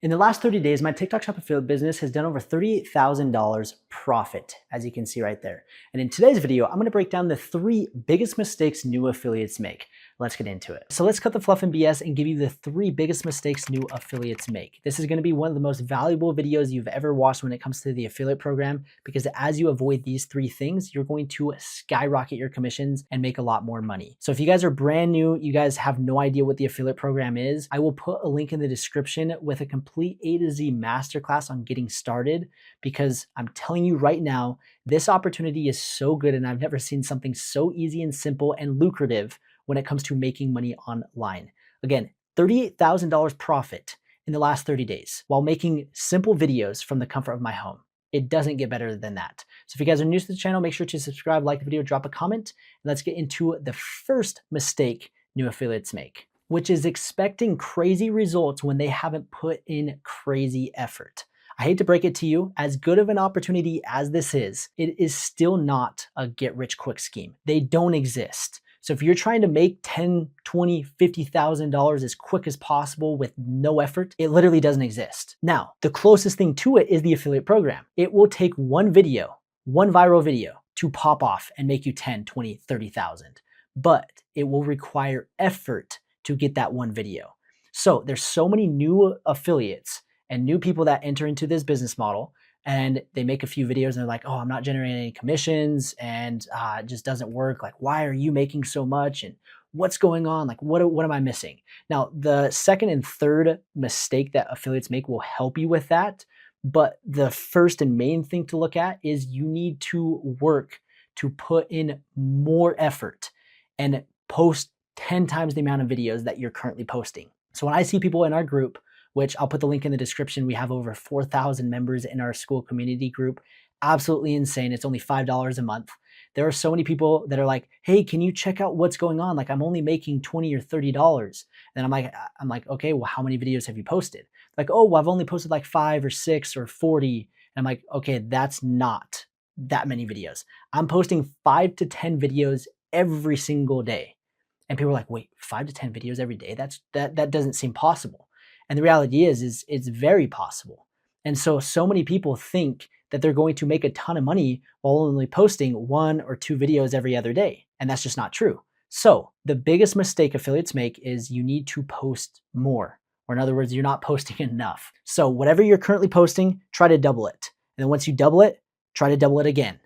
In the last 30 days, my TikTok Shop affiliate business has done over $38,000 profit, as you can see right there. And in today's video, I'm gonna break down the 3 biggest mistakes new affiliates make. Let's get into it. So let's cut the fluff and BS and give you the 3 biggest mistakes new affiliates make. This is gonna be one of the most valuable videos you've ever watched when it comes to the affiliate program, because as you avoid these 3 things, you're going to skyrocket your commissions and make a lot more money. So if you guys are brand new, you guys have no idea what the affiliate program is, I will put a link in the description with a complete A to Z masterclass on getting started, because I'm telling you right now, this opportunity is so good and I've never seen something so easy and simple and lucrative when it comes to making money online. Again, $38,000 profit in the last 30 days while making simple videos from the comfort of my home. It doesn't get better than that. So if you guys are new to the channel, make sure to subscribe, like the video, drop a comment, and let's get into the first mistake new affiliates make, which is expecting crazy results when they haven't put in crazy effort. I hate to break it to you, as good of an opportunity as this is, it is still not a get rich quick scheme. They don't exist. So if you're trying to make $10, $20, $50,000 as quick as possible with no effort, it literally doesn't exist. Now, the closest thing to it is the affiliate program. It will take one video, one viral video, to pop off and make you 10, 20, 30,000. But it will require effort to get that one video. So there's so many new affiliates and new people that enter into this business model, and they make a few videos and they're like, oh, I'm not generating any commissions and it just doesn't work. Like, why are you making so much? And what's going on? Like, what am I missing? Now, the second and third mistake that affiliates make will help you with that. But the first and main thing to look at is you need to work to put in more effort and post 10 times the amount of videos that you're currently posting. So when I see people in our group, which I'll put the link in the description, we have over 4,000 members in our school community group. Absolutely insane. It's only $5 a month. There are so many people that are like, hey, can you check out what's going on? Like, I'm only making $20 or $30. And I'm like, okay, well, how many videos have you posted? Like, oh, well, I've only posted like 5 or 6 or 40. And I'm like, okay, that's not that many videos. I'm posting 5 to 10 videos every single day. And people are like, wait, 5 to 10 videos every day? That doesn't seem possible. And the reality is it's very possible. And so many people think that they're going to make a ton of money while only posting 1 or 2 videos every other day. And that's just not true. So the biggest mistake affiliates make is you need to post more. Or in other words, you're not posting enough. So whatever you're currently posting, try to double it. And then once you double it, try to double it again.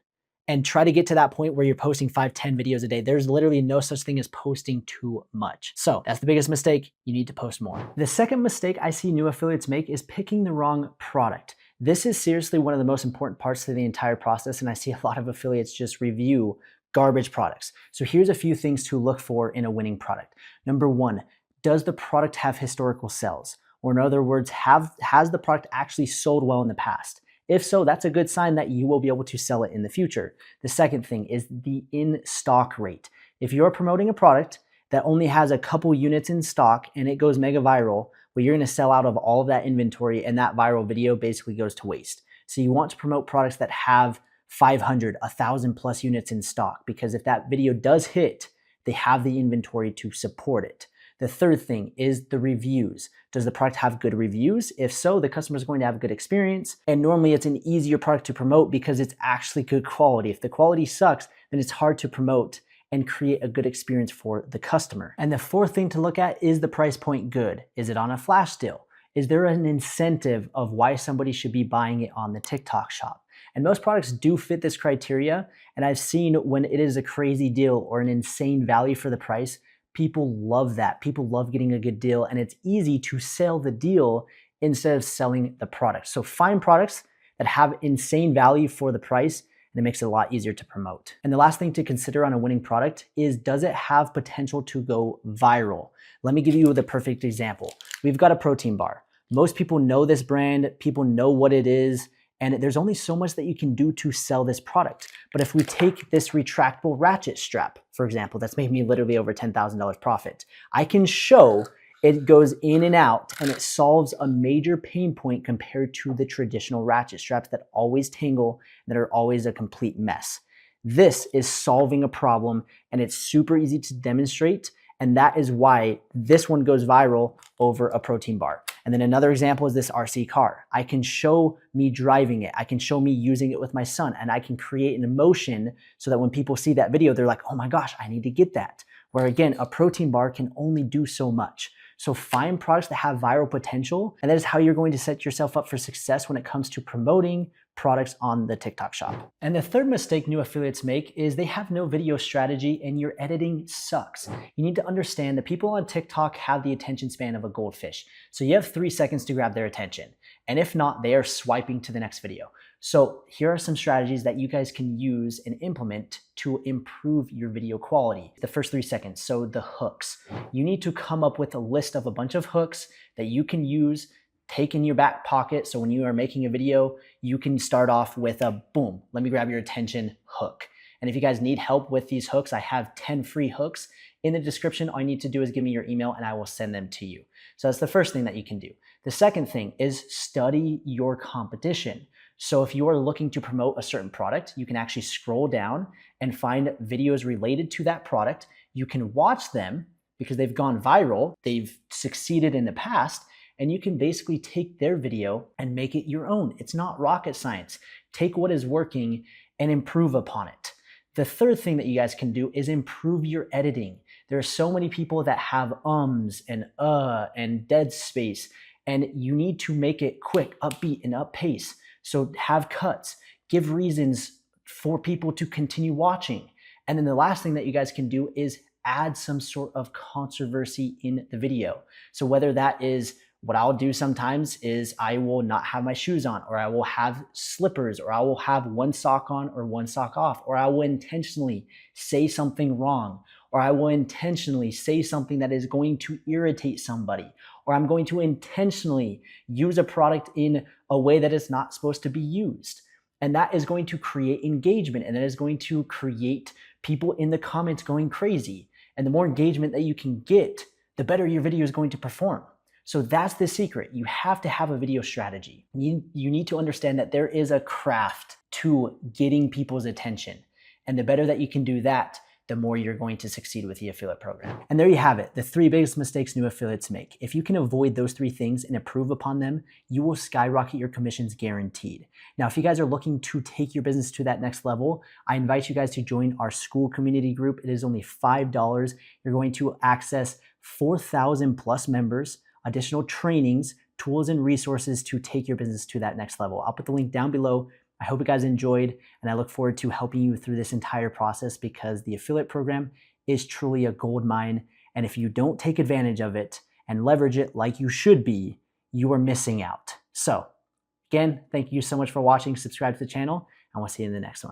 And try to get to that point where you're posting 5, 10 videos a day. There's literally no such thing as posting too much. So that's the biggest mistake. You need to post more. The second mistake I see new affiliates make is picking the wrong product. This is seriously one of the most important parts to the entire process, and I see a lot of affiliates just review garbage products. So here's a few things to look for in a winning product. Number 1, does the product have historical sales? Or in other words, has the product actually sold well in the past? If so, that's a good sign that you will be able to sell it in the future. The second thing is the in-stock rate. If you're promoting a product that only has a couple units in stock and it goes mega viral, well, you're gonna sell out of all of that inventory and that viral video basically goes to waste. So you want to promote products that have 500, 1,000 plus units in stock, because if that video does hit, they have the inventory to support it. The third thing is the reviews. Does the product have good reviews? If so, the customer is going to have a good experience. And normally it's an easier product to promote because it's actually good quality. If the quality sucks, then it's hard to promote and create a good experience for the customer. And the fourth thing to look at is the price point good? Is it on a flash deal? Is there an incentive of why somebody should be buying it on the TikTok shop? And most products do fit this criteria. And I've seen when it is a crazy deal or an insane value for the price, people love that. People love getting a good deal, and it's easy to sell the deal instead of selling the product. So find products that have insane value for the price, and it makes it a lot easier to promote. And the last thing to consider on a winning product is, does it have potential to go viral? Let me give you the perfect example. We've got a protein bar. Most people know this brand, people know what it is, and there's only so much that you can do to sell this product. But if we take this retractable ratchet strap, for example, that's made me literally over $10,000 profit. I can show it goes in and out and it solves a major pain point compared to the traditional ratchet straps that always tangle and that are always a complete mess. This is solving a problem and it's super easy to demonstrate. And that is why this one goes viral over a protein bar. And then another example is this RC car. I can show me driving it. I can show me using it with my son, and I can create an emotion so that when people see that video, they're like, oh my gosh, I need to get that. Where again, a protein bar can only do so much. So find products that have viral potential, and that is how you're going to set yourself up for success when it comes to promoting products on the TikTok shop. And the third mistake new affiliates make is they have no video strategy and your editing sucks. You need to understand that people on TikTok have the attention span of a goldfish. So you have 3 seconds to grab their attention. And if not, they are swiping to the next video. So here are some strategies that you guys can use and implement to improve your video quality. The first 3 seconds, so the hooks. You need to come up with a list of a bunch of hooks that you can use, take in your back pocket, so when you are making a video, you can start off with a boom, let me grab your attention hook. And if you guys need help with these hooks, I have 10 free hooks in the description. All you need to do is give me your email and I will send them to you. So that's the first thing that you can do. The second thing is study your competition. So if you are looking to promote a certain product, you can actually scroll down and find videos related to that product. You can watch them because they've gone viral, they've succeeded in the past, and you can basically take their video and make it your own. It's not rocket science. Take what is working and improve upon it. The third thing that you guys can do is improve your editing. There are so many people that have ums and dead space, and you need to make it quick, upbeat, and up pace. So have cuts, give reasons for people to continue watching. And then the last thing that you guys can do is add some sort of controversy in the video. So whether that is, what I'll do sometimes is I will not have my shoes on, or I will have slippers, or I will have one sock on or one sock off, or I will intentionally say something wrong, or I will intentionally say something that is going to irritate somebody, or I'm going to intentionally use a product in a way that is not supposed to be used. And that is going to create engagement, and that is going to create people in the comments going crazy. And the more engagement that you can get, the better your video is going to perform. So that's the secret. You have to have a video strategy. You need to understand that there is a craft to getting people's attention. And the better that you can do that, the more you're going to succeed with the affiliate program. And there you have it, the 3 biggest mistakes new affiliates make. If you can avoid those 3 things and improve upon them, you will skyrocket your commissions guaranteed. Now, if you guys are looking to take your business to that next level, I invite you guys to join our school community group. It is only $5. You're going to access 4,000 plus members, additional trainings, tools, and resources to take your business to that next level. I'll put the link down below. I hope you guys enjoyed, and I look forward to helping you through this entire process, because the affiliate program is truly a gold mine. And if you don't take advantage of it and leverage it like you should be, you are missing out. So again, thank you so much for watching. Subscribe to the channel, and we'll see you in the next one.